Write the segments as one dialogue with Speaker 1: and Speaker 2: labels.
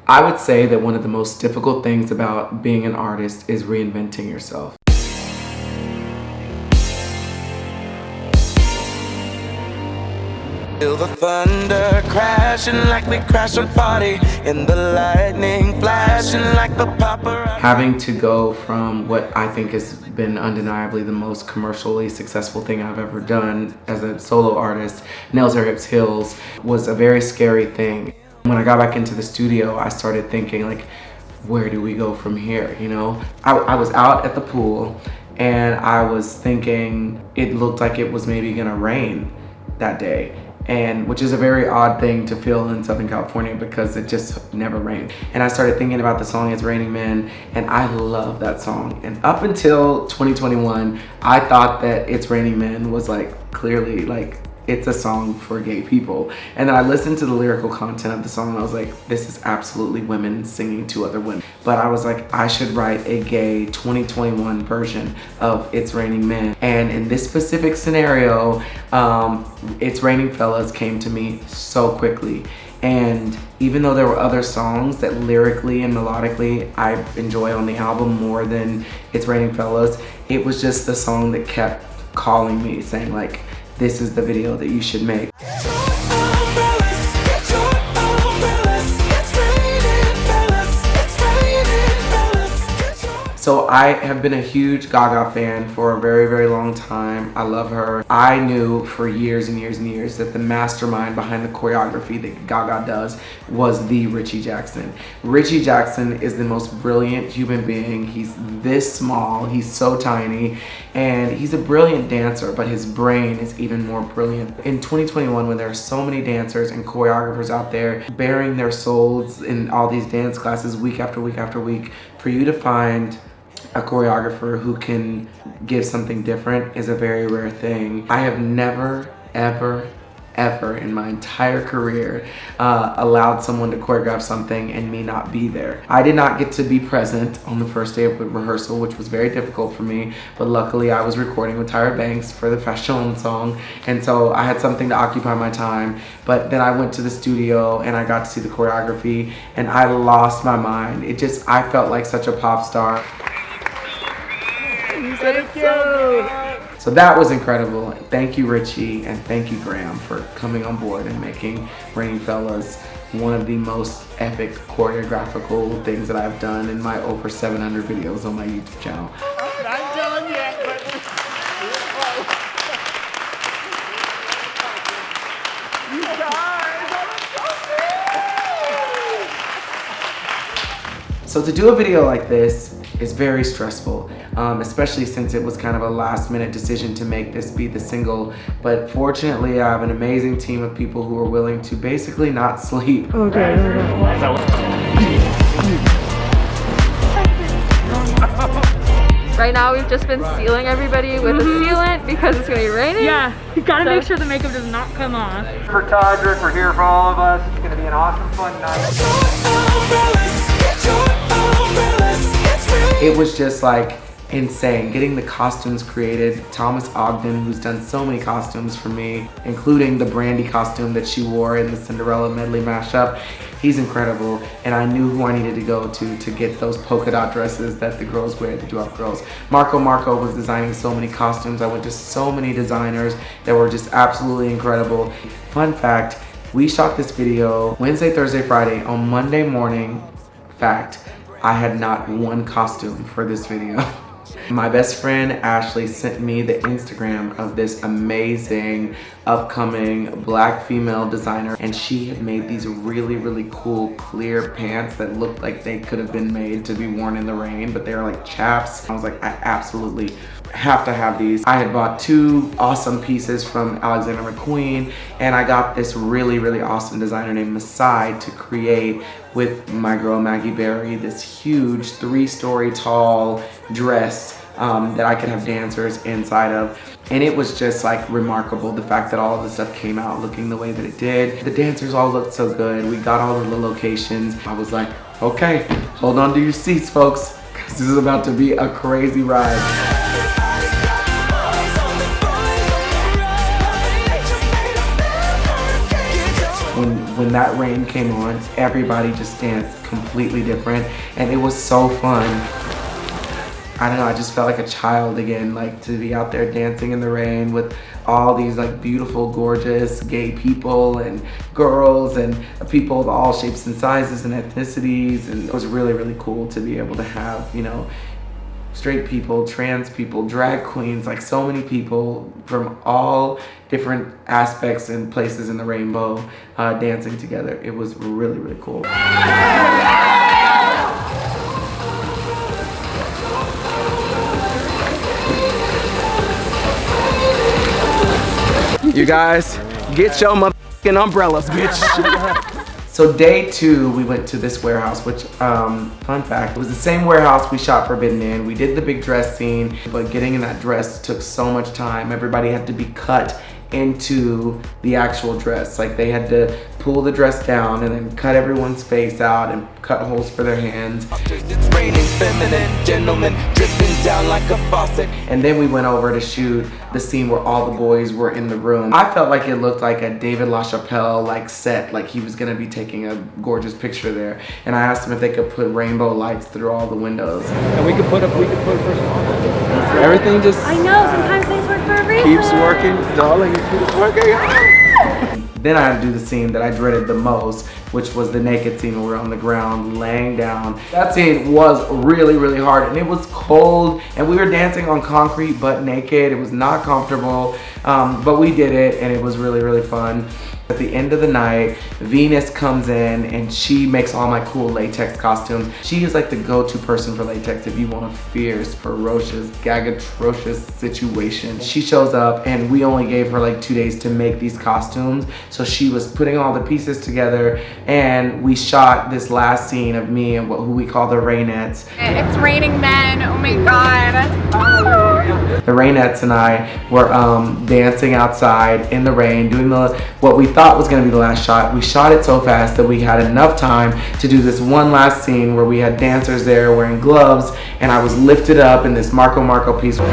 Speaker 1: I would say that one of the most difficult things about being an artist is reinventing yourself.
Speaker 2: Feel the thunder crashing like we crashed a party, and the lightning flashing like the paparazzi.
Speaker 1: Having to go from what I think has been undeniably the most commercially successful thing I've ever done as a solo artist, Nails Her Hips Heels, was a very scary thing. When I got back into the studio, I started thinking, like, where do we go from here, you know? I was out at the pool and I was thinking it looked like it was maybe gonna rain that day. And which is a very odd thing to feel in Southern California because it just never rained. And I started thinking about the song It's Raining Men, and I love that song. And up until 2021, I thought that It's Raining Men was like clearly like it's a song for gay people. And then I listened to the lyrical content of the song and I was like, this is absolutely women singing to other women. But I was like, I should write a gay 2021 version of It's Raining Men. And in this specific scenario, It's Raining Fellas came to me so quickly. And even though there were other songs that lyrically and melodically I enjoy on the album more than It's Raining Fellas, it was just the song that kept calling me, saying like, this is the video that you should make. So I have been a huge Gaga fan for a very, very long time. I love her. I knew for years and years and years that the mastermind behind the choreography that Gaga does was the Richie Jackson. Richie Jackson is the most brilliant human being. He's this small, he's so tiny, and he's a brilliant dancer, but his brain is even more brilliant. In 2021, when there are so many dancers and choreographers out there bearing their souls in all these dance classes week after week after week, for you to find a choreographer who can give something different is a very rare thing. I have never, ever in my entire career allowed someone to choreograph something and me not be there. I did not get to be present on the first day of rehearsal, which was very difficult for me, but luckily I was recording with Tyra Banks for the Fashion song, and so I had something to occupy my time. But then I went to the studio and I got to see the choreography and I lost my mind. I felt like such a pop star.
Speaker 3: Thank you.
Speaker 1: So that was incredible. Thank you, Richie, and thank you, Graham, for coming on board and making Raining Fellas one of the most epic choreographical things that I've done in my over 700 videos on my YouTube channel.
Speaker 3: Not done yet, but you guys are so.
Speaker 1: So to do a video like this is very stressful, especially since it was kind of a last minute decision to make this be the single. But fortunately, I have an amazing team of people who are willing to basically not sleep.
Speaker 3: Okay.
Speaker 4: Right now we've just been sealing everybody with a sealant because it's gonna be raining.
Speaker 5: Yeah, you gotta make sure the makeup does not come off.
Speaker 6: For Todrick, we're here for all of us. It's gonna be an awesome, fun night.
Speaker 1: It was just like insane getting the costumes created. Thomas Ogden, who's done so many costumes for me, including the Brandy costume that she wore in the Cinderella medley mashup. He's incredible, and I knew who I needed to go to get those polka dot dresses that the girls wear, the Doo-Wop girls. Marco was designing so many costumes. I went to so many designers that were just absolutely incredible. Fun fact, we shot this video Wednesday, Thursday, Friday. On Monday morning, fact, I had not one costume for this video. My best friend Ashley sent me the Instagram of this amazing upcoming black female designer, and she had made these really, really cool clear pants that looked like they could have been made to be worn in the rain, but they were like chaps. I was like, I absolutely have to have these. I had bought 2 awesome pieces from Alexander McQueen, and I got this really, really awesome designer named Masai to create with my girl Maggie Berry this huge 3-story tall dress that I could have dancers inside of. And it was just like remarkable, the fact that all of the stuff came out looking the way that it did. The dancers all looked so good. We got all of the locations. I was like, okay, hold on to your seats, folks, because this is about to be a crazy ride. When when that rain came on, everybody just danced completely different, and it was so fun. I don't know, I just felt like a child again, like to be out there dancing in the rain with all these like beautiful, gorgeous gay people and girls and people of all shapes and sizes and ethnicities. And it was really, really cool to be able to have, you know, straight people, trans people, drag queens, like so many people from all different aspects and places in the rainbow dancing together. It was really, really cool. You guys, get your motherfucking umbrellas, bitch. So day 2, we went to this warehouse, which, fun fact, it was the same warehouse we shot Forbidden in. We did the big dress scene, but getting in that dress took so much time. Everybody had to be cut into the actual dress. Like they had to pull the dress down and then cut everyone's face out and cut holes for their hands.
Speaker 2: It's raining feminine gentlemen dripping down like a faucet.
Speaker 1: And then we went over to shoot the scene where all the boys were in the room. I felt like it looked like a David LaChapelle like set, like he was gonna be taking a gorgeous picture there. And I asked him if they could put rainbow lights through all the windows.
Speaker 7: And we could put a person on. Everything just
Speaker 5: I know, sometimes things work for a reason.
Speaker 7: keeps working, darling. It's working.
Speaker 1: Then I had to do the scene that I dreaded the most, which was the naked scene where we're on the ground laying down. That scene was really, really hard, and it was cold, and we were dancing on concrete but naked. It was not comfortable, but we did it, and it was really, really fun. At the end of the night, Venus comes in and she makes all my cool latex costumes. She is like the go-to person for latex if you want a fierce, ferocious, gag-atrocious situation. She shows up and we only gave her like 2 days to make these costumes. So she was putting all the pieces together and we shot this last scene of me and who we call the Rainettes.
Speaker 8: It's raining men, oh my god.
Speaker 1: The Rainettes and I were dancing outside in the rain, doing what we thought was gonna be the last shot. We shot it so fast that we had enough time to do this one last scene where we had dancers there wearing gloves and I was lifted up in this Marco Marco piece.
Speaker 7: I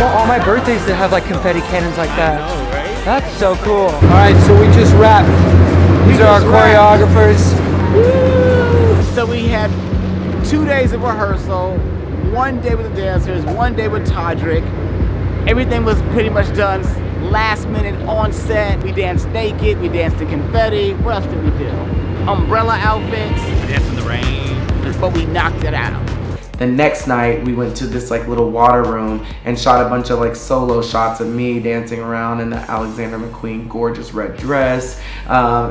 Speaker 7: want all my birthdays to have like confetti cannons like that. That's so cool. All right, so we just wrapped. These are our choreographers.
Speaker 3: So we had 2 days of rehearsal, 1 day with the dancers, 1 day with Todrick. Everything was pretty much done last minute on set. We danced naked, we danced in confetti. What else did we do? Umbrella outfits.
Speaker 9: We danced in the rain.
Speaker 3: But we knocked it out.
Speaker 1: The next night we went to this like little water room and shot a bunch of like solo shots of me dancing around in the Alexander McQueen gorgeous red dress,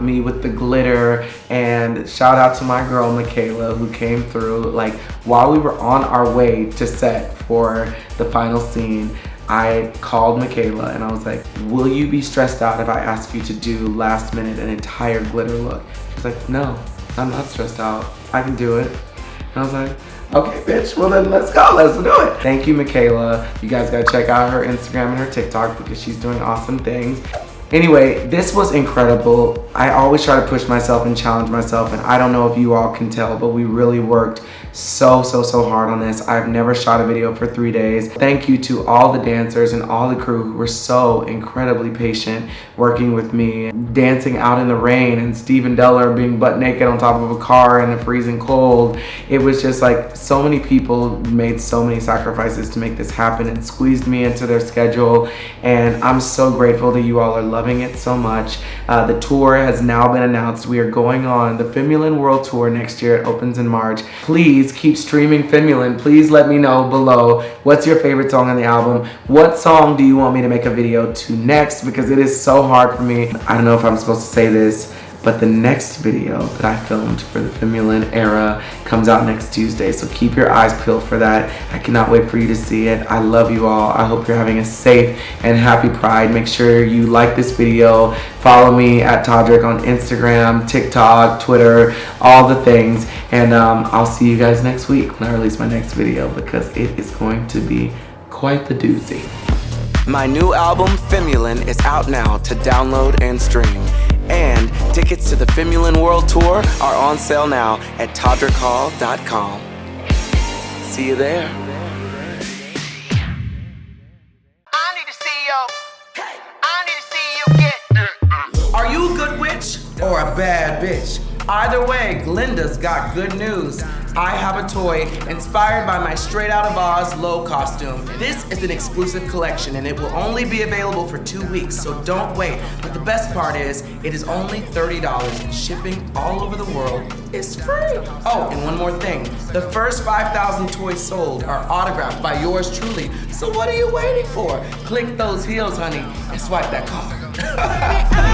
Speaker 1: me with the glitter, and shout out to my girl Michaela who came through. Like while we were on our way to set for the final scene, I called Michaela and I was like, will you be stressed out if I ask you to do last minute an entire glitter look? She's like, no, I'm not stressed out, I can do it. And I was like, okay, bitch, well then let's go, let's do it. Thank you, Michaela. You guys gotta check out her Instagram and her TikTok because she's doing awesome things. Anyway, this was incredible. I always try to push myself and challenge myself, and I don't know if you all can tell, but we really worked so hard on this. I've never shot a video for 3 days. Thank you to all the dancers and all the crew who were so incredibly patient working with me, dancing out in the rain, and Stephen Deller being butt naked on top of a car in the freezing cold. It was just like so many people made so many sacrifices to make this happen and squeezed me into their schedule, and I'm so grateful that you all are loving it so much. The tour has now been announced. We are going on the Femulin World Tour next year. It opens in March. Please keep streaming Femulin. Please let me know below what's your favorite song on the album. What song do you want me to make a video to next? Because it is so hard for me. I don't know if I'm supposed to say this, but the next video that I filmed for the Femulin era comes out next Tuesday, so keep your eyes peeled for that. I cannot wait for you to see it. I love you all. I hope you're having a safe and happy Pride. Make sure you like this video. Follow me at Todrick on Instagram, TikTok, Twitter, all the things. And I'll see you guys next week when I release my next video because it is going to be quite the doozy.
Speaker 2: My new album, Femulin, is out now to download and stream. And tickets to the Femulin World Tour are on sale now at todrickhall.com. See you there. or a bad bitch. Either way, Glinda's got good news. I have a toy inspired by my Straight Out of Oz Low costume. This is an exclusive collection and it will only be available for 2 weeks, so don't wait. But the best part is, it is only $30 and shipping all over the world is free. Oh, and one more thing. The first 5,000 toys sold are autographed by yours truly. So what are you waiting for? Click those heels, honey, and swipe that card.